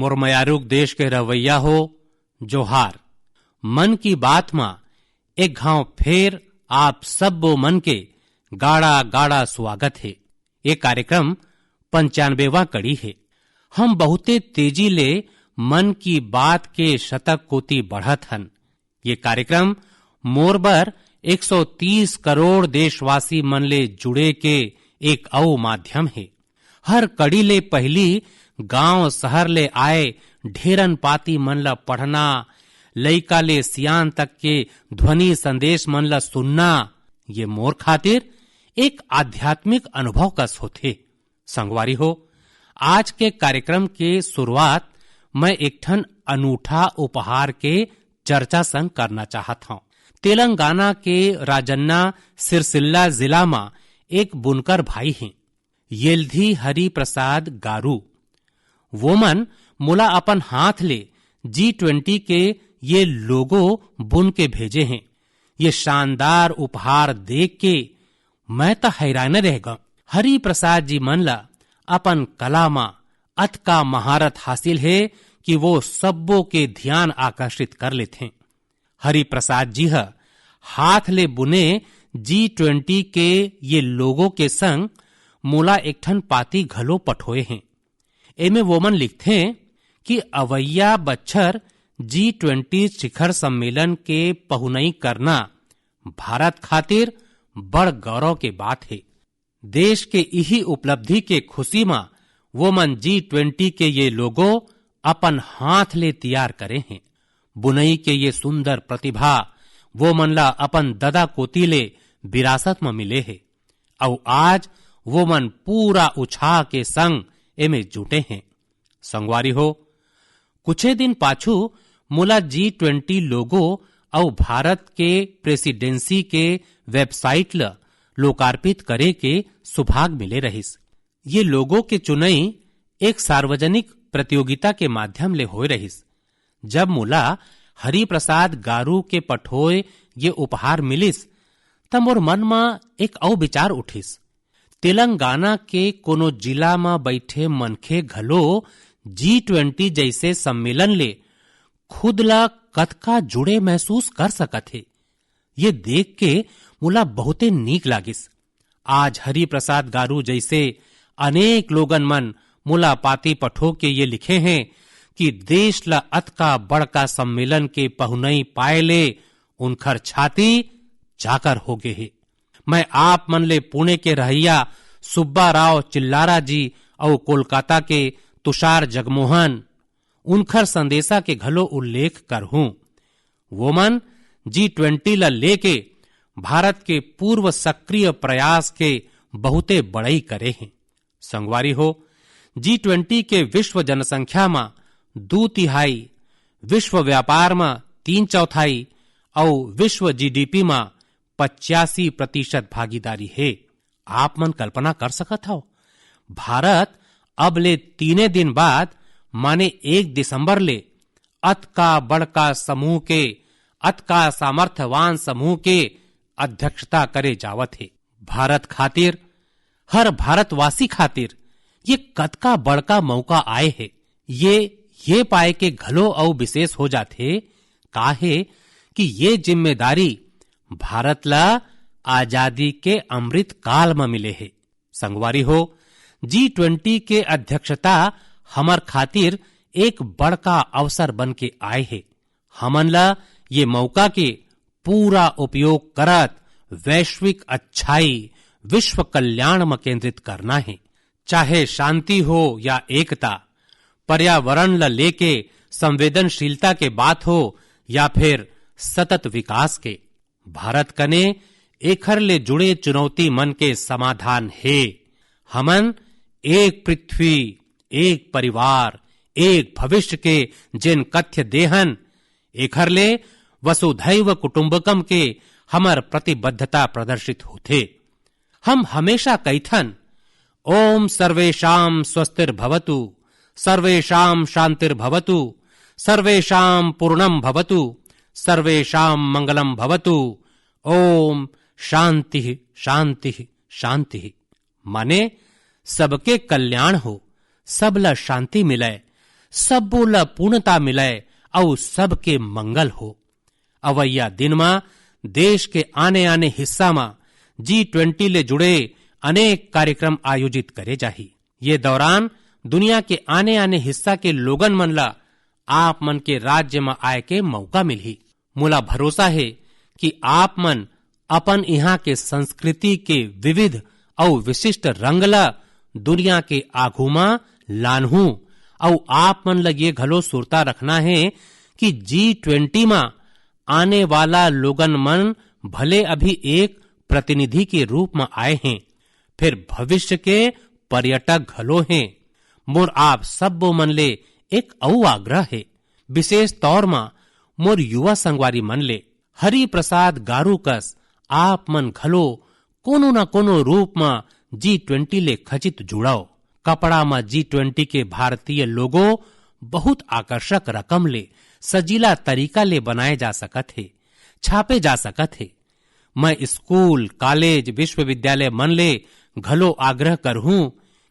मुरमयारुक देश के रवैया हो जोहार। मन की बात मां एक घाव फेर आप सबो मन के गाड़ा गाड़ा स्वागत है। ये कार्यक्रम 95वां कड़ी है। हम बहुते तेजी ले मन की बात के शतक कोती बढ़त हन। ये कार्यक्रम मोरबर 130 करोड़ देशवासी मन ले जुड़े के एक अउ माध्यम है। हर कड़ी ले पहली गांव शहर ले आए ढेरन पाती मन ला पढ़ना, लइका ले सियान तक के ध्वनि संदेश मन ला सुनना, ये मोर खातिर एक आध्यात्मिक अनुभव कस होथे। संगवारी हो, आज के कार्यक्रम के शुरुआत मैं एक ठन अनूठा उपहार के चर्चा संग करना चाहत हूं। तेलंगाना के राजन्ना सिरसिल्ला जिला में एक बुनकर भाई हैं, येल्धी हरि प्रसाद गारू। वो मन मुला अपन हाथ ले G20 के ये लोगो बुन के भेजे हैं। ये शानदार उपहार देख के मैं तो हैरान रह गया। हरि प्रसाद जी मन ला अपन कला मा अतका महारत हासिल है कि वो सबो के ध्यान आकर्षित कर लेते। हरि प्रसाद जी हाथ ले बुने G20 के ये लोगों के संग मोला एक ठन पाती घलो पठोए हैं। एमे वो मन लिखते कि अवैया बच्छर G20 शिखर सम्मेलन के पहुनई करना भारत खातिर बड़ गौरव के बात है। देश के यही उपलब्धि के खुशी में वो मन G20 के ये लोगो अपन हाथ ले तैयार करे हैं। बुनई के ये सुंदर प्रतिभा वो मन ला अपन ददा कोती ले विरासत में मिले है और आज वो मन पूरा उछाह के संग एमे जुटे हैं। संगवारी हो, कुछ दिन पाछू मुला G20 लोगो और भारत के प्रेसिडेंसी के वेबसाइट ल लोकार्पित करे के सौभाग्य मिले रहिस। ये लोगों के चुनई एक सार्वजनिक प्रतियोगिता के माध्यम ले होए रहिस। जब मुला हरि प्रसाद गारू के पठोए ये उपहार मिलिस तब मोर मन में एक और विचार उठिस। तेलंगाना के कोनो जिला में बैठे मनखे घलो G20 जैसे सम्मेलन ले खुद ला कतका जुड़े महसूस कर सकत है। ये देख के मुला बहुते नीक लागिस। आज हरि प्रसाद गारू जैसे अनेक लोगन मन मुला पाती पठो के ये लिखे हैं कि देश ला अतका बड़का सम्मेलन के पहुनई पाए ले उनखर छाती जाकर हो गए है। मैं आप मन ले पुणे के रहैया सुब्बा राव चिल्लारा जी और कोलकाता के तुषार जगमोहन उनखर संदेशा के घलो उल्लेख कर हूं। वो मन G20 ला लेके भारत के पूर्व सक्रिय प्रयास के बहुते बड़ई करे हैं। संगवारी हो, G20 के विश्व जनसंख्या में 2/3, विश्व व्यापार में 3/4 और विश्व GDP में 85% भागीदारी है। आप मन कल्पना कर सकत हो, भारत अब ले 3 दिन बाद माने 1 दिसंबर ले अतका बड़का समूह के, अतका सामर्थ्यवान समूह के अध्यक्षता करे जावत है। भारत खातिर, हर भारतवासी खातिर ये कतका बड़का मौका आए है। ये पाए के घलो और विशेष हो जाते काहे कि ये जिम्मेदारी भारत ला आजादी के अमृत काल में मिले है। संगवारी हो, G20 के अध्यक्षता हमर खातिर एक बड़का अवसर बन के आए है। हमन ला ये मौका के पूरा उपयोग करत वैश्विक अच्छाई, विश्व कल्याण में केंद्रित करना है। चाहे शांति हो या एकता, पर्यावरण ला लेके संवेदनशीलता के बात हो या फिर सतत विकास के, भारत कने एखर ले जुड़े चुनौती मन के समाधान है। हमन एक पृथ्वी, एक परिवार, एक भविष्य के जिन कथ्य देहन, एखर ले वसुधैव कुटुंबकम के हमर प्रतिबद्धता प्रदर्शित होते। हम हमेशा कैथन ओम सर्वेषां स्वस्तिर्भवतु, सर्वेषां शांतिर्भवतु, सर्वेषां पूर्णं भवतु, सर्वेषां मंगलम भवतु, ओम शांति शांति शांति। माने सबके कल्याण हो, सबला शांति मिले, सबो ल पूर्णता मिले और सबके मंगल हो। अवैया दिन में देश के आने आने हिस्सा में G20 ले जुड़े अनेक कार्यक्रम आयोजित करे जाही। ये दौरान दुनिया के आने आने हिस्सा के लोगन मन ला आप मन के राज्य में आए के मौका मिलही। मोला भरोसा है कि आप मन अपन यहाँ के संस्कृति के विविध और विशिष्ट रंग ला दुनिया के आगू में लानहू और आप मन लगे घलो सुरता रखना है कि G20 में आने वाला लोगन मन भले अभी एक प्रतिनिधि के रूप में आए हैं, फिर भविष्य के पर्यटक घलो हैं। मोर आप सब मन ले एक औ आग्रह है, विशेष तौर में मोर युवा संगवारी मन ले हरि प्रसाद गारू कस आप मन घलो कोनो न कोनो रूप में G20 ले खचित जुड़ाओ। कपड़ा में G20 के भारतीय लोगो बहुत आकर्षक रकम ले सजीला तरीका ले बनाए जा सकत है, छापे जा सकत है। मैं स्कूल, कॉलेज, विश्वविद्यालय मन ले घलो आग्रह करहूं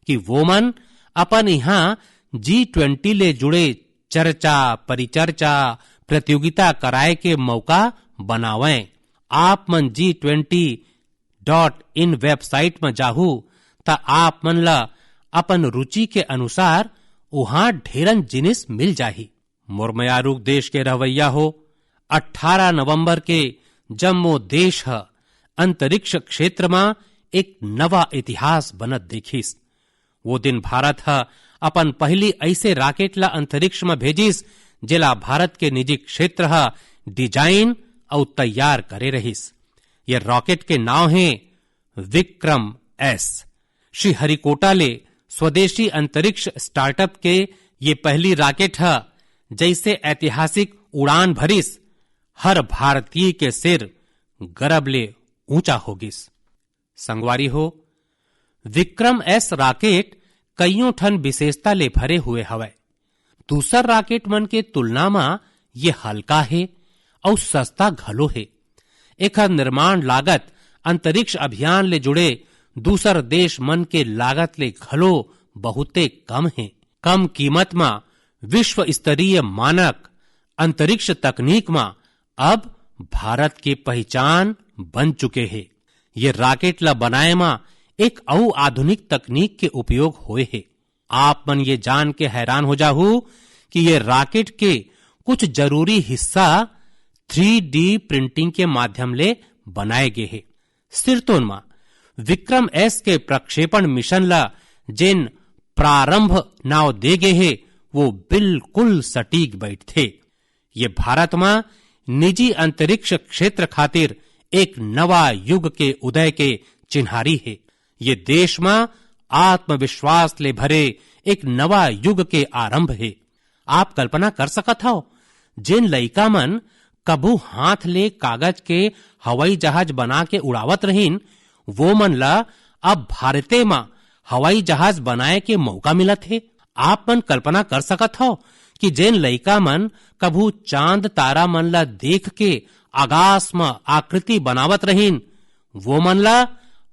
कि वो मन अपन यहाँ G20 ले जुड़े चर्चा, परिचर्चा, प्रतियोगिता कराए के मौका बनावें। आप मन G20.in वेबसाइट में जाहू ता आप मन ला अपन रुचि के अनुसार वहां ढेरन जिनिस मिल जाही। मुरमयारूक देश के रहवैया हो, 18 नवंबर के जम्मो देश है अंतरिक्ष क्षेत्र में एक नवा इतिहास बनत देखिस। वो दिन भारत है अपन पहली ऐसे रॉकेट ला अंतरिक्ष में भेजिस जेला भारत के निजी क्षेत्र है डिजाइन और तैयार करे रहिस। ये रॉकेट के नाम है विक्रम एस। श्री हरिकोटा ले स्वदेशी अंतरिक्ष स्टार्टअप के ये पहली रॉकेट है जैसे ऐतिहासिक उड़ान भरिस हर भारतीय के सिर गर्व ले ऊंचा होगिस। संगवारी हो, विक्रम एस रॉकेट कईयों ठन विशेषता ले भरे हुए हवै। दूसर रॉकेट मन के तुलना में ये हल्का है और सस्ता घलो है। एक निर्माण लागत अंतरिक्ष अभियान ले जुड़े दूसर देश मन के लागत ले घलो बहुते कम है। कम कीमत में विश्व स्तरीय मानक अंतरिक्ष तकनीक में अब भारत की पहचान बन चुके हैं। ये रॉकेट ला बनाए में एक औ आधुनिक तकनीक के उपयोग हुए है। आप मन ये जान के हैरान हो जाहू कि ये रॉकेट के कुछ जरूरी हिस्सा 3D प्रिंटिंग के माध्यम ले बनाए गए हैं। सिरतोन में विक्रम एस के प्रक्षेपण मिशन ला जिन प्रारंभ नाव दे गए है वो बिल्कुल सटीक बैठ थे। ये भारत में निजी अंतरिक्ष क्षेत्र खातिर एक नवा युग के उदय के चिन्हारी है। ये देश में आत्मविश्वास ले भरे एक नवा युग के आरंभ है। आप कल्पना कर सकत हो जिन लइका मन कबू हाथ ले कागज के हवाई जहाज बना के उड़ावत रहीन, वो मन ला अब भारते में हवाई जहाज बनाए के मौका मिलत है। आप मन कल्पना कर सकत हो कि जिन लइका मन कबू चांद तारा मन ला देख के आकाश में आकृति बनावत रहीन, वो मन ला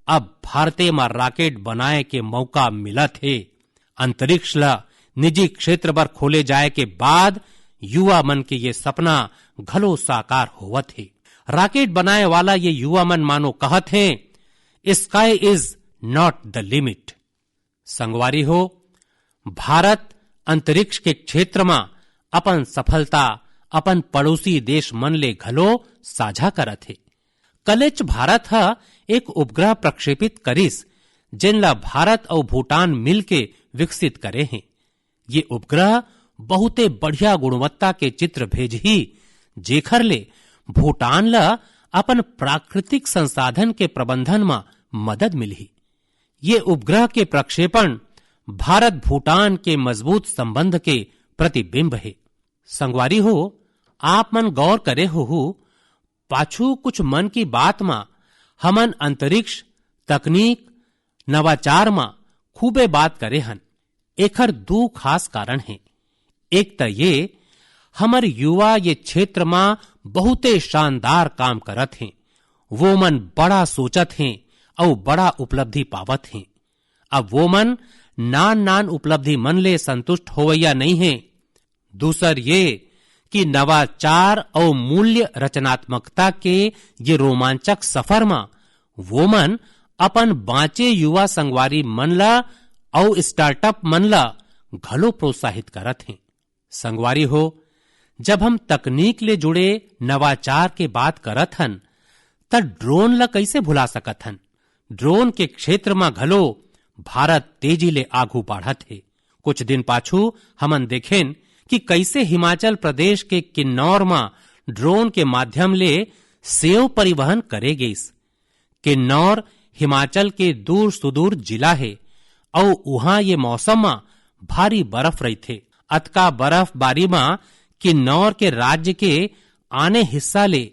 अब भारते में रॉकेट बनाए के मौका मिलत है। अंतरिक्ष ला निजी क्षेत्र पर खोले जाए के बाद युवा मन के ये सपना घलो साकार होवत है। रॉकेट बनाए वाला ये युवा मन मानो कहत है, sky is not the limit. संगवारी हो, भारत अंतरिक्ष के क्षेत्र में अपन सफलता अपन पड़ोसी देश मन ले घलो साझा करत है। कलेच भारत है एक उपग्रह प्रक्षेपित करिस जिनला भारत और भूटान मिल के विकसित करे हैं। ये उपग्रह बहुते बढ़िया गुणवत्ता के चित्र भेजही जेखर ले भूटान ला अपन प्राकृतिक संसाधन के प्रबंधन में मदद मिली। ये उपग्रह के प्रक्षेपण भारत भूटान के मजबूत संबंध के प्रतिबिंब है। संगवारी हो, आप मन गौर करे हो पाछू कुछ मन की बात में हमन अंतरिक्ष तकनीक नवाचार में खूबे बात करे हन। एकर दो खास कारण है। एक तो ये हमर युवा ये क्षेत्र में बहुते शानदार काम करत हैं। वो मन बड़ा सोचत हैं और बड़ा उपलब्धि पावत हैं। अब वो मन नान नान उपलब्धि मन ले संतुष्ट होवैया नहीं है। दूसर ये कि नवाचार और मूल्य रचनात्मकता के ये रोमांचक सफर में वो मन अपन बाँचे युवा संगवारी मन ला और स्टार्टअप मन ला घलो प्रोत्साहित करत हैं। संगवारी हो, जब हम तकनीक ले जुड़े नवाचार के बात करत हन त ड्रोन ला कैसे भुला सकत हन। ड्रोन के क्षेत्र में घलो भारत तेजी ले आगू बढ़त है। कुछ दिन पाछू हमन देखेन कि कैसे हिमाचल प्रदेश के किन्नौर में ड्रोन के माध्यम ले सेव परिवहन करे गईस। किन्नौर हिमाचल के दूर सुदूर जिला है और वहां ये मौसम में भारी बर्फ रही थे। अतका बर्फबारी में किन्नौर के राज्य के आने हिस्सा ले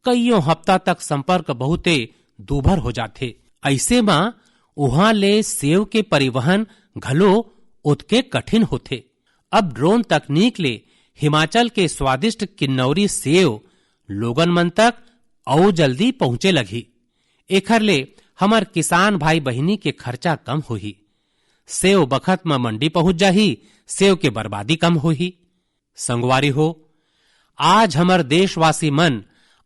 कईयों हफ्ता तक संपर्क बहुते दूभर हो जाते। ऐसे में वहां ले सेव के परिवहन घलो उतके कठिन होते। अब ड्रोन तकनीक ले हिमाचल के स्वादिष्ट किन्नौरी सेव लोगन मन तक और जल्दी पहुंचे लगी। एखर ले हमार किसान भाई बहिनी के खर्चा कम होही, सेव बखत में मंडी पहुंच जाही, सेव के बर्बादी कम होही। संगवारी हो, आज हमार देशवासी मन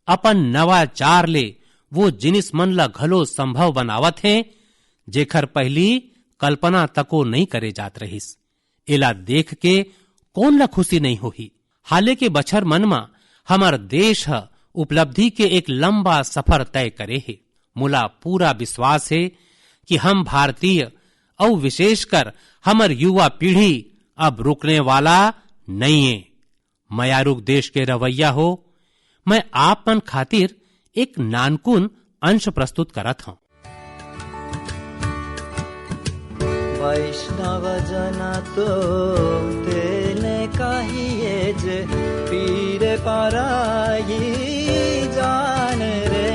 अपन नवाचार ले वो जिनिस मन ला घलो संभव बनावत हैं जेखर पहली कल्पना तको नहीं करे जात रहीस। एला देख के कौन ला खुशी नहीं होही। हाले के बछर मन में हमार देश है उपलब्धि के एक लंबा सफर तय करे है। मुला पूरा विश्वास है कि हम भारतीय और विशेषकर हमार युवा पीढ़ी अब रुकने वाला नहीं है। मयारुक देश के रवैया हो, मैं आप मन खातिर एक नानकुन अंश प्रस्तुत करत हूं। वैष्णव जना तो तेने कहिए जे पीर पराई जान रे।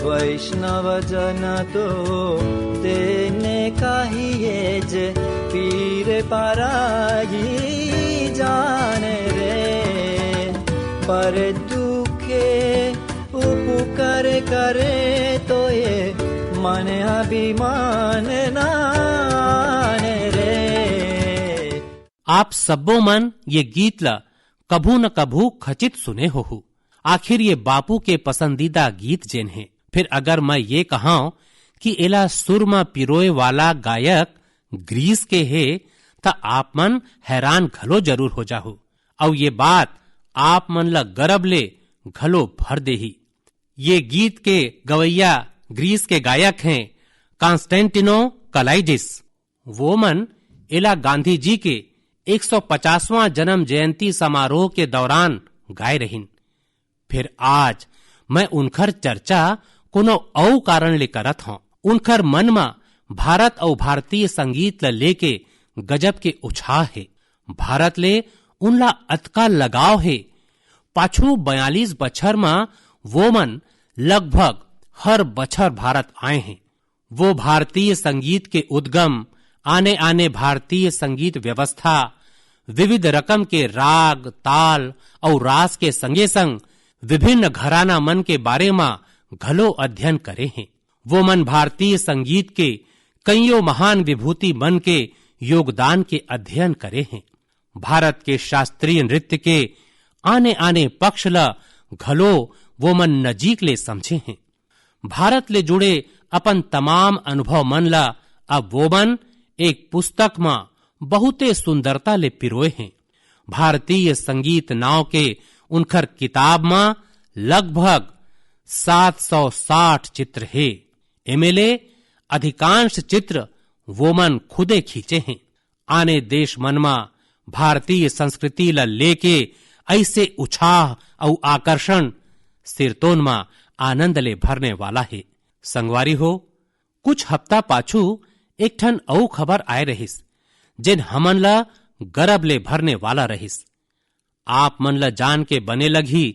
वैष्णव जना तो तेने कहिए जे पीर पराई जान रे। पर दुखे उपकार करे तो ये मन अभिमान नान रे। आप सबो मन ये गीत ला कभू न कभू खचित सुने हो। आखिर ये बापू के पसंदीदा गीत जेन है। फिर अगर मैं ये कहां कि एला सुर में पिरोए वाला गायक ग्रीस के है ता आप मन हैरान घलो जरूर हो जाहो। और ये बात आप मन ला गर्व ले घलो भर देही। ये गीत के गवैया ग्रीस के गायक हैं कॉन्स्टेंटिनो कलाइडिस। वो मन एला गांधी जी के 150वां जन्म जयंती समारोह के दौरान गाए रहीन। फिर आज मैं उनकर चर्चा कोनो औ कारण ले करत हूं। उनकर मन में भारत और भारतीय संगीत ला लेके गजब के उत्साह है। भारत ले उनला अतका लगाव है। पाछू 42 बछर में वो मन लगभग हर बछर भारत आए हैं। वो भारतीय संगीत के उद्गम, आने आने भारतीय संगीत व्यवस्था, विविध रकम के राग, ताल और रास के संगे संग विभिन्न घराना मन के बारे में घलो अध्ययन करे हैं। वो मन भारतीय संगीत के कईयों महान विभूति मन के योगदान के अध्ययन करे हैं। भारत के शास्त्रीय नृत्य के आने आने पक्ष ला घलो वो मन नजीक ले समझे हैं। भारत ले जुड़े अपन तमाम अनुभव मन ला अब वो मन एक पुस्तक में बहुते सुंदरता ले पिरोए हैं। भारतीय संगीत नाव के उनकर किताब में लगभग 760 चित्र है। एमएलए अधिकांश चित्र वो मन खुदे खींचे हैं। आने देश मन में भारतीय संस्कृति ला लेके ऐसे उत्साह और आकर्षण सिरतोन में आनंद ले भरने वाला है। संगवारी हो, कुछ हफ्ता पाछू एक ठन औ खबर आए रहिस जिन हमन ला गर्व ले भरने वाला रहिस। आप मन ला जान के बने लगी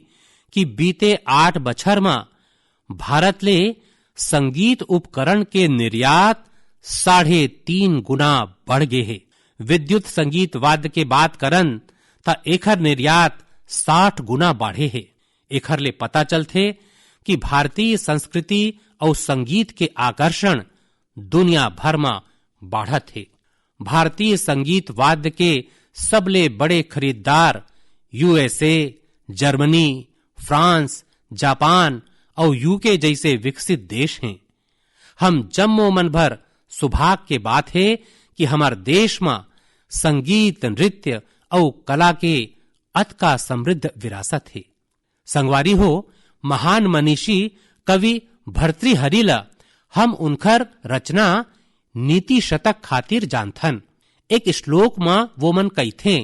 कि बीते 8 बछर में भारत ले संगीत उपकरण के निर्यात 3.5 गुना बढ़ गए है। विद्युत संगीत वाद्य के बात करन ता एखर निर्यात 60 गुना बढ़े है। एखर ले पता चलथे कि भारतीय संस्कृति और संगीत के आकर्षण दुनिया भर में बढ़त है। भारतीय संगीत वाद्य के सबले बड़े खरीदार यूएसए, जर्मनी, फ्रांस, जापान और यूके जैसे विकसित देश हैं। हम जम्मो मन भर सौभाग्य के बात है कि हमार देश में संगीत, नृत्य और कला के अत का समृद्ध विरासत है। संगवारी हो, महान मनीषी कवि भर्तृहरि हम उनकर रचना नीति शतक खातिर जानथन। एक श्लोक में वो मन कहथे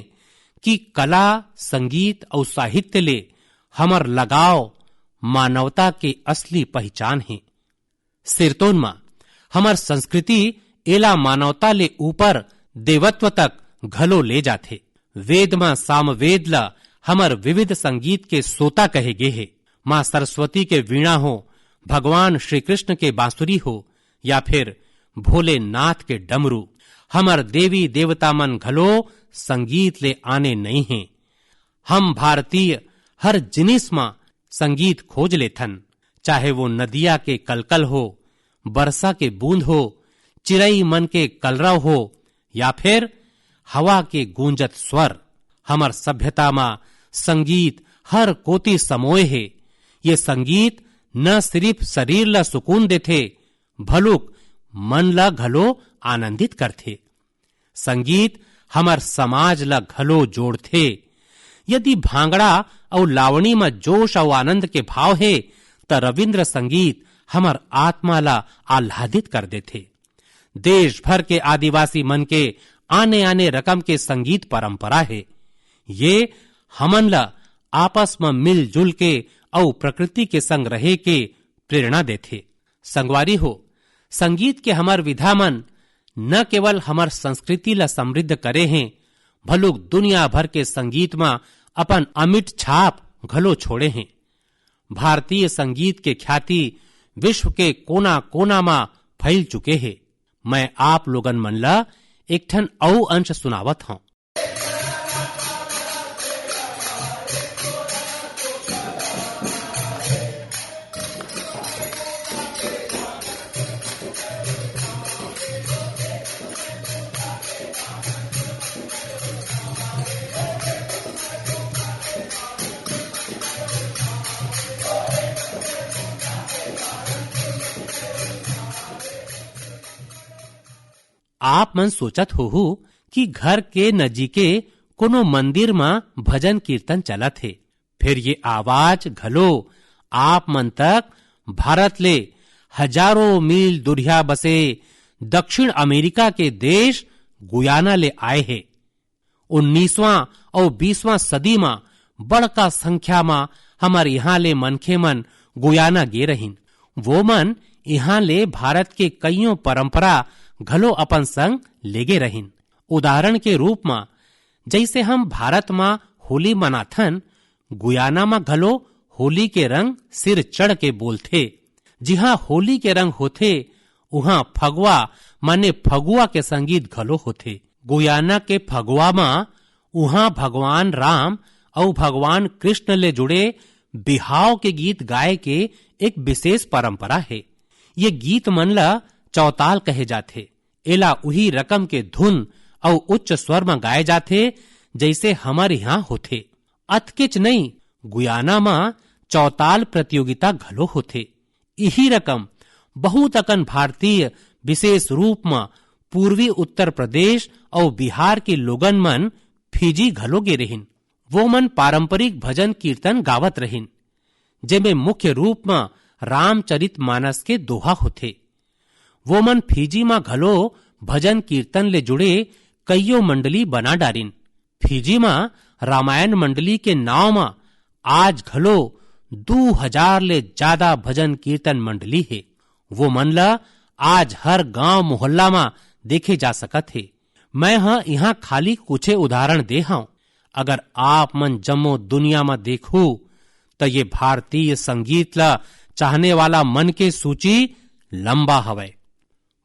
कि कला, संगीत और साहित्य ले हमर लगाव मानवता के असली पहचान है। सिरतोन में हमर संस्कृति एला मानवता ले ऊपर देवत्व तक घलो ले जाथे। वेद में सामवेद ला हमर विविध संगीत के सोता कहे गे है। माँ सरस्वती के वीणा हो, भगवान श्री कृष्ण के बांसुरी हो या फिर भोलेनाथ के डमरू, हमर देवी देवता मन घलो संगीत ले आने नहीं हैं। हम भारतीय हर जिनिस में संगीत खोज लेथन, चाहे वो नदिया के कलकल हो, बरसा के बूंद हो, चिड़ई मन के कलरव हो या फिर हवा के गूंजत स्वर। हमर सभ्यता में संगीत हर कोटि समोय है। ये संगीत न सिर्फ शरीर ला सुकून देथे, भलुक मन ला घलो आनंदित करथे। संगीत हमर समाज ला घलो जोड़थे। यदि भांगड़ा और लावणी में जोश और आनंद के भाव है तो रविंद्र संगीत हमर आत्मा ला आह्लादित कर देथे। देश भर के आदिवासी मन के आने आने रकम के संगीत परंपरा है। ये हमन ला आपस में मिलजुल के और प्रकृति के संग रहे के प्रेरणा देथे। संगवारी हो, संगीत के हमर विधा मन न केवल हमर संस्कृति ला समृद्ध करे हैं, भलुक दुनिया भर के संगीत में अपन अमिट छाप घलो छोड़े हैं। भारतीय संगीत के ख्याति विश्व के कोना कोना में फैल चुके हैं। मैं आप लोगन मन ला एक ठन औ अंश सुनावत हूं। आप मन सोचत होहु कि घर के नजीके कोनो मंदिर में भजन कीर्तन चलत है। फिर ये आवाज घलो आप मन तक भारत ले हजारों मील दूरिया बसे दक्षिण अमेरिका के देश गुयाना ले आए है। 19वां और 20वां सदी में बड़का संख्या में हमारे यहाँ ले मनखे मन गुयाना गे रहीन। वो मन यहाँ ले भारत के कईयों परंपरा घलो अपन संग लेगे रहीन। उदाहरण के रूप में जैसे हम भारत में होली मनाथन, गुयाना में घलो होली के रंग सिर चढ़ के बोलथे। जिहाँ होली के रंग होथे उहाँ फगवा माने फगुआ के संगीत घलो होथे। गुयाना के फगवा में उहाँ भगवान राम और भगवान कृष्ण ले जुड़े बिहाव के गीत गाए के एक विशेष परंपरा है। ये गीत मन ला चौताल कहे जाथे। एला उही रकम के धुन और उच्च स्वर में गाए जाथे जैसे हमारे यहाँ होथे। अतकेच नहीं, गुयाना में चौताल प्रतियोगिता घलो होथे। यही रकम बहुत अकन भारतीय विशेष रूप में पूर्वी उत्तर प्रदेश और बिहार के लोगन मन फिजी घलो गे रहीन। वो मन पारंपरिक भजन कीर्तन गावत रहीन, जेमे मुख्य रूप में रामचरित मानस के दोहा होथे। वो मन फिजी में घलो भजन कीर्तन ले जुड़े कईयों मंडली बना डारिन। फिजी में रामायण मंडली के नाव में आज घलो 2000 ले ज्यादा भजन कीर्तन मंडली है। वो मन ला आज हर गांव मोहल्ला में देखे जा सकत है। मैं यहाँ खाली कुछ उदाहरण दे हूं। अगर आप मन जम्मो दुनिया में देखो तो ये भारतीय संगीत ला चाहने वाला मन के सूची लंबा हवे।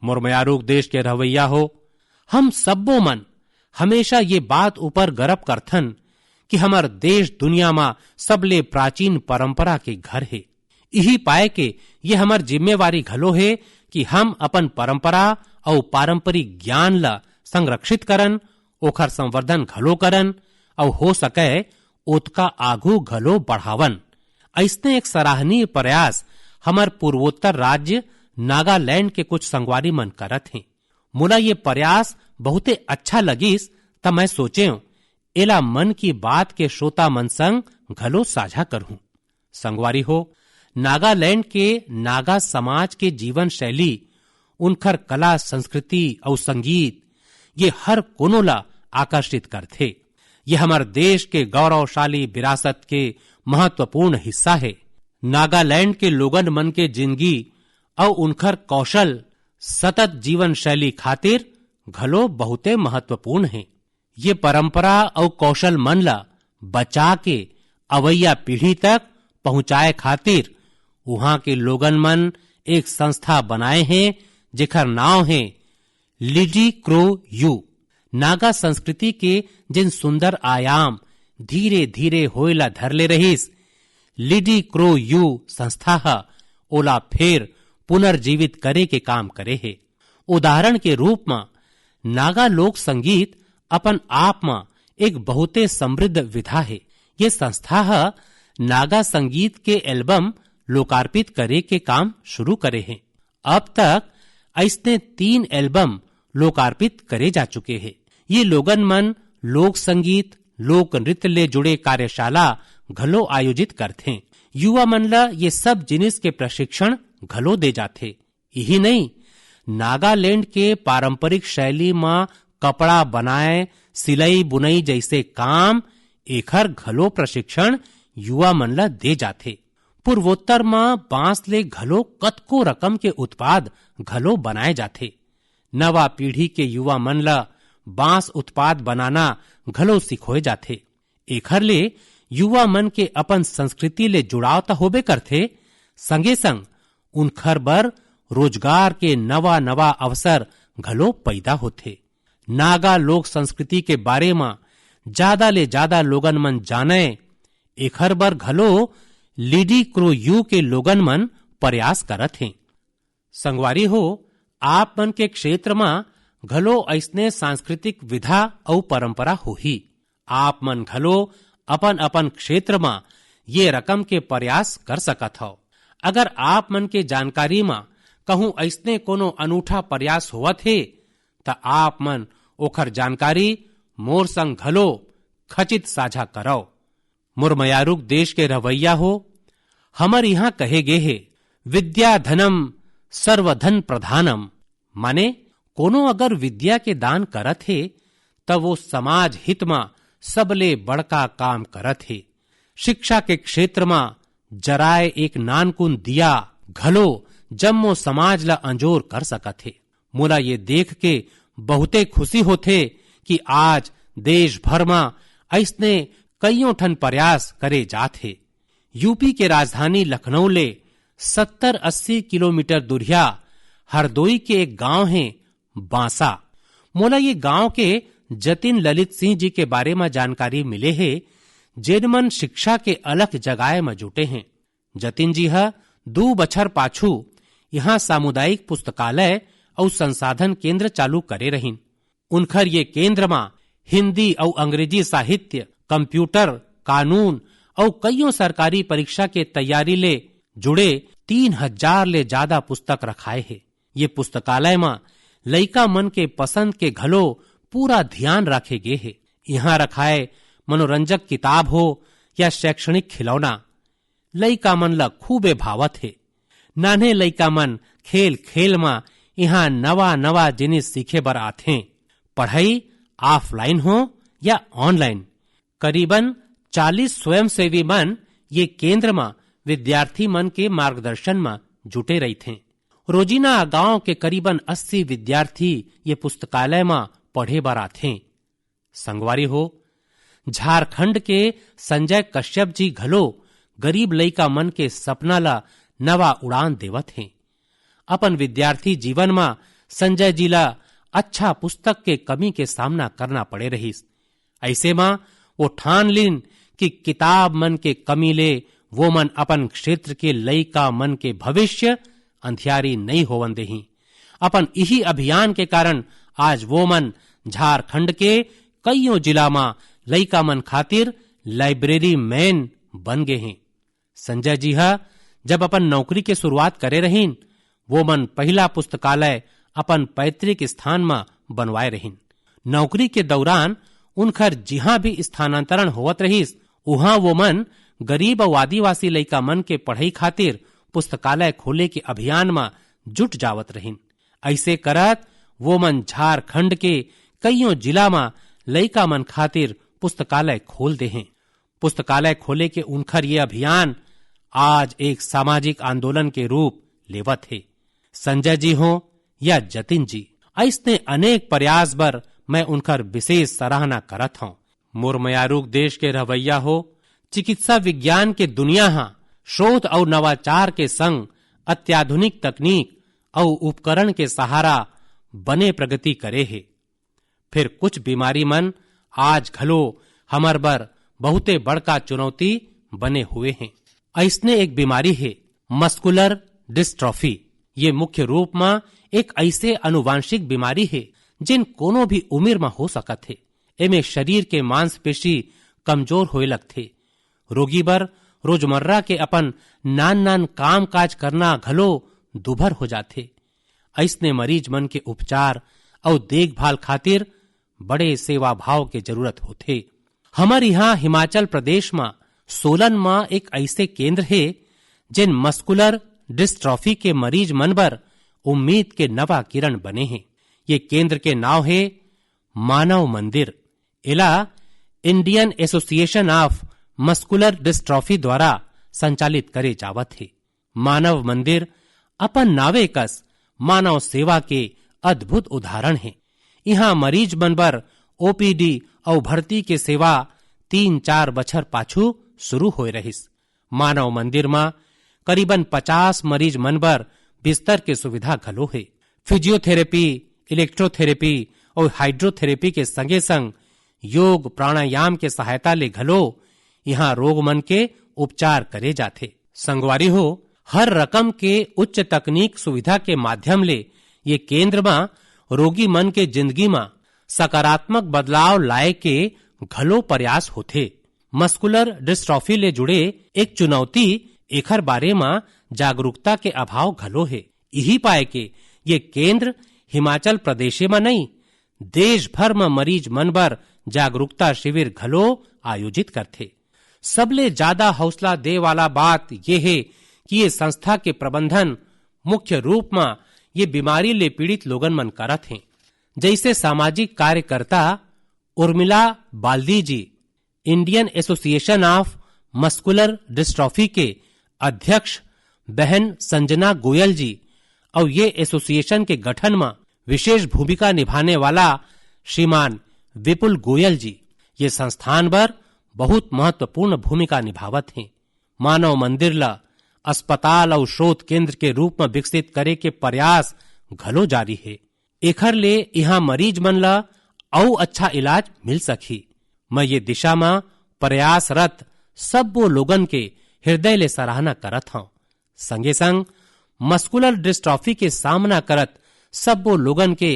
मुरमयारूक देश के रवैया हो, हम सब्बो मन हमेशा ये बात ऊपर गर्व करथन कि हमार देश दुनिया में सबले प्राचीन परंपरा के घर है। यही पाए के ये हमार जिम्मेवारी घलो है कि हम अपन परंपरा और पारंपरिक ज्ञान ला संरक्षित करन, ओखर संवर्धन घलो करन और हो सके ओतका आगू घलो बढ़ावन। ऐसने एक सराहनीय प्रयास हमार पूर्वोत्तर राज्य नागालैंड के कुछ संगवारी मन करत हैं। मोला ये प्रयास बहुते अच्छा लगिस त मैं सोचे एला मन की बात के श्रोता मन संग घलो साझा करहूं। संगवारी हो, नागालैंड के नागा समाज के जीवन शैली, उनकर कला संस्कृति और संगीत ये हर कोनो ला आकर्षित करथे। ये हमारे देश के गौरवशाली विरासत के महत्वपूर्ण हिस्सा है। नागालैंड के लोगन मन के जिंदगी और उनकर कौशल सतत जीवन शैली खातिर घलो बहुते महत्वपूर्ण है। ये परंपरा और कौशल मन ला बचा के अवैया पीढ़ी तक पहुंचाए खातिर वहां के लोगन मन एक संस्था बनाए हैं जेकर नाम है लिडी क्रो यू। नागा संस्कृति के जिन सुंदर आयाम धीरे धीरे होएला धर ले रहीस, लिडी क्रो यू संस्था ओला फिर पुनर्जीवित करे के काम करे है। उदाहरण के रूप में नागा लोक संगीत अपन आप में एक बहुते समृद्ध विधा है। ये संस्था नागा संगीत के एल्बम लोकार्पित करे के काम शुरू करे हैं। अब तक ऐसने 3 एल्बम लोकार्पित करे जा चुके हैं। ये लोगन मन लोक संगीत लोक नृत्य ले जुड़े कार्यशाला घलो आयोजित करते। युवा मन ला ये सब जिनिस के प्रशिक्षण घलो दे जाते। यही नहीं, नागालैंड के पारंपरिक शैली में कपड़ा बनाए सिलाई बुनाई जैसे काम एखर घलो प्रशिक्षण युवा मन ला दे जाते। पूर्वोत्तर में बांस ले घलो कतको रकम के उत्पाद घलो बनाए जाते। नवा पीढ़ी के युवा मन ला बांस उत्पाद बनाना घलो सिखोए जाते। एखर ले युवा मन के अपन संस्कृति ले जुड़ाव तो होबे करथे, संगे संग उनखर बर रोजगार के नवा नवा अवसर घलो पैदा होथे। नागा लोक संस्कृति के बारे में ज्यादा ले ज्यादा लोगन मन जाने, एखर बर घलो लिडी क्रो यू के लोगन मन प्रयास करत हैं। संगवारी हो, आप मन के क्षेत्र में घलो ऐसने सांस्कृतिक विधा और परंपरा होही। आप मन घलो अपन अपन क्षेत्र में ये रकम के प्रयास कर सकत हो। अगर आप मन के जानकारी में कहूं ऐसने कोनो अनूठा प्रयास होवत है त आप मन ओखर जानकारी मोर संग घलो खचित साझा करो। मुरमयारुक देश के रवैया हो, हमर यहाँ कहे गे है विद्या धनम सर्वधन प्रधानम, माने कोनो अगर विद्या के दान करत है तब वो समाज हित में सबले बड़का काम करत है। शिक्षा के क्षेत्र में जराए एक नानकुन दिया घलो जम्मो समाज ला अंजोर कर सकत है। मोला ये देख के बहुते खुशी होथे कि आज देश भर में ऐसने कईयों ठन प्रयास करे जात है। यूपी के राजधानी लखनऊ ले 70-80 किलोमीटर दूरिया हरदोई के एक गांव है बांसा। मोला ये गांव के जतिन ललित सिंह जी के बारे में जानकारी मिले है, जिन मन शिक्षा के अलग जगाए में जुटे हैं। जतिन जी 2 बछर पाछू यहाँ सामुदायिक पुस्तकालय और संसाधन केंद्र चालू करे रहीन। उनखर ये केंद्र में हिंदी और अंग्रेजी साहित्य, कंप्यूटर, कानून और कईयों सरकारी परीक्षा के तैयारी ले जुड़े 3000 ले ज्यादा पुस्तक रखाए है। ये पुस्तकालय में लइका मन के पसंद के घलो पूरा ध्यान रखे गे है। यहाँ रखाए मनोरंजक किताब हो या शैक्षणिक खिलौना लइका मन ला खूबे भावत है। नान्हे लइका मन खेल खेल में यहाँ नवा नवा जिनिस सीखे बर आथे। पढ़ाई ऑफलाइन हो या ऑनलाइन, करीबन 40 स्वयंसेवी मन ये केंद्र में विद्यार्थी मन के मार्गदर्शन में जुटे रही थे। रोजीना गांव के करीबन 80 विद्यार्थी ये पुस्तकालय में पढ़े बर आथे। संगवारी हो, झारखंड के संजय कश्यप जी घलो गरीब लइका मन के सपना ला नवा उड़ान देवत हैं। अपन विद्यार्थी जीवन में संजय जी ला अच्छा पुस्तक के कमी के सामना करना पड़े रहीस। ऐसे में वो ठान लीन कि किताब मन के कमी ले वो मन अपन क्षेत्र के लइका मन के भविष्य अंधियारी नहीं होवन देही। अपन यही अभियान के कारण आज वो मन झारखंड के कईयों जिला में लइका मन खातिर लाइब्रेरी मैन बन गए हैं। संजय जी जब अपन नौकरी के शुरुआत करे रहीन, वो मन पहला पुस्तकालय अपन पैतृक स्थान में बनवाए रहीन। नौकरी के दौरान उनखर जिहाँ भी स्थानांतरण होवत रहीस, उहाँ वो मन गरीब और आदिवासी लइका मन के पढ़ाई खातिर पुस्तकालय खोले के अभियान में जुट जावत रहीन। ऐसे करत वो मन झारखंड के कईयों जिला में लइका मन खातिर पुस्तकालय खोल दे हैं। पुस्तकालय खोले के उनखर ये अभियान आज एक सामाजिक आंदोलन के रूप लेवत है। संजय जी हो या जतिन जी, ऐसने अनेक प्रयास बर मैं उनकर विशेष सराहना करत हूँ। मुरमयारूक देश के रवैया हो, चिकित्सा विज्ञान के दुनिया शोध और नवाचार के संग अत्याधुनिक तकनीक और उपकरण के सहारा बने प्रगति करे है। फिर कुछ बीमारी मन आज घलो हमर बर बहुते बड़का चुनौती बने हुए हैं। ऐसने एक बीमारी है मस्कुलर डिस्ट्रॉफी। ये मुख्य रूप में एक ऐसे अनुवांशिक बीमारी है जिन कोनो भी उम्र में हो सकत है। एमे शरीर के मांसपेशी कमजोर होए लगथे। रोगी बर रोजमर्रा के अपन नान नान काम काज करना घलो दुभर हो जाथे। ऐसने मरीज मन के उपचार और देखभाल खातिर बड़े सेवा भाव के जरूरत होथे। हमारे यहाँ हिमाचल प्रदेश में सोलन में एक ऐसे केंद्र है जिन मस्कुलर डिस्ट्रॉफी के मरीज मन बर उम्मीद के नवा किरण बने हैं। ये केंद्र के नाव है मानव मंदिर। इला Indian association of muscular dystrophy द्वारा संचालित करे जावत है। मानव मंदिर अपन नावे कस मानव सेवा के अद्भुत उदाहरण है। यहाँ मरीज मन बर ओपीडी और भर्ती के सेवा 3-4 बछर पाछू शुरू होए रहिस। मानव मंदिर में करीबन 50 मरीज मन बर बिस्तर के सुविधा घलो है। फिजियोथेरेपी, इलेक्ट्रोथेरेपी और हाइड्रोथेरेपी के संगे संग योग प्राणायाम के सहायता ले घलो यहाँ रोग मन के उपचार करे जाथे। संगवारी हो, हर रकम के उच्च तकनीक सुविधा के माध्यम ले ये केंद्र में रोगी मन के जिंदगी में सकारात्मक बदलाव लाए के घलो प्रयास होथे। मस्कुलर डिस्ट्रॉफी ले जुड़े एक चुनौती एखर बारे में जागरूकता के अभाव घलो है। यही पाए के ये केंद्र हिमाचल प्रदेश में नहीं, देश भर में मरीज मन बर जागरूकता शिविर घलो आयोजित करथे। सबले ज्यादा हौसला दे वाला बात ये है कि ये संस्था के प्रबंधन मुख्य रूप में ये बीमारी ले पीड़ित लोगन मन करत हैं। जैसे सामाजिक कार्यकर्ता Urmila Baldi ji Indian association of muscular dystrophy के अध्यक्ष बहन संजना गोयल जी और ये एसोसिएशन के गठन में विशेष भूमिका निभाने वाला श्रीमान विपुल गोयल जी ये संस्थान पर बहुत महत्वपूर्ण भूमिका निभावत हैं। मानव मंदिर ला अस्पताल और शोध केंद्र के रूप में विकसित करे के प्रयास घलो जारी है। एखर ले यहाँ मरीज मन ला और अच्छा इलाज मिल सकी। मैं ये दिशा में प्रयासरत सब वो लोगन के हृदय ले सराहना करत हूँ। संगे संग मस्कुलर डिस्ट्रॉफी के सामना करत सब वो लोगन के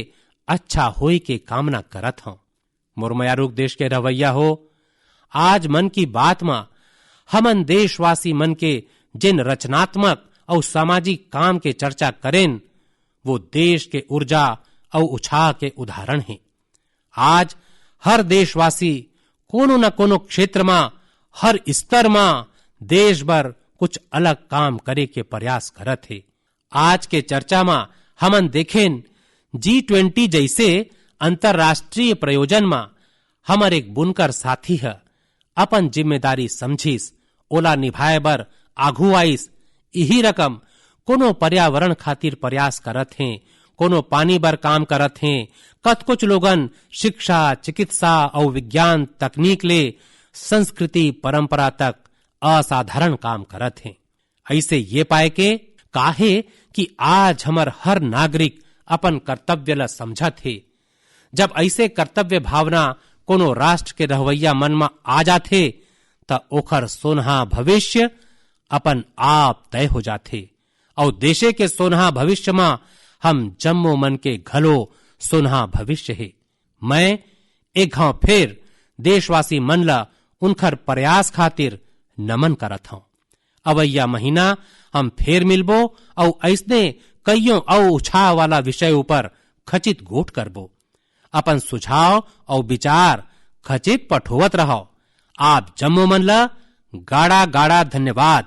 अच्छा होई के कामना करत हूँ। मुरमयारूक देश के रवैया हो, आज मन की बात में हमन देशवासी मन के जिन रचनात्मक और सामाजिक काम के चर्चा करें वो देश के ऊर्जा और उत्साह के उदाहरण हैं। आज हर देशवासी कोनो न कोनो क्षेत्र में हर स्तर में देश भर कुछ अलग काम करे के प्रयास करत है। आज के चर्चा में हमन देखें G20 जैसे अंतर्राष्ट्रीय प्रयोजन में हमर एक बुनकर साथी है अपन जिम्मेदारी समझिस ओला निभाए बर आघू आइस। यही रकम कोनो पर्यावरण खातिर प्रयास करत हैं, कोनो पानी बर काम करत हैं, कत कुछ लोगन शिक्षा, चिकित्सा और विज्ञान तकनीक ले संस्कृति परंपरा तक असाधारण काम करत हैं। ऐसे ये पाए के काहे कि आज हमर हर नागरिक अपन कर्तव्य ला समझत है। जब ऐसे कर्तव्य भावना कोनो राष्ट्र के रहवैया मन में आ जाथे त ओखर सोनहा भविष्य अपन आप तय हो जाथे और देशे के सोनहा भविष्य में हम जम्मो मन के घलो सोनहा भविष्य है। मैं एक घाव फिर देशवासी मन ला उनखर प्रयास खातिर नमन करत हूं। अवैया महीना हम फिर मिलबो और ऐसने कईयों और उछाह वाला विषय ऊपर खचित गोट करबो। अपन सुझाव और विचार खचित पठोवत रहो। आप जम्मो मन ला गाड़ा गाड़ा धन्यवाद।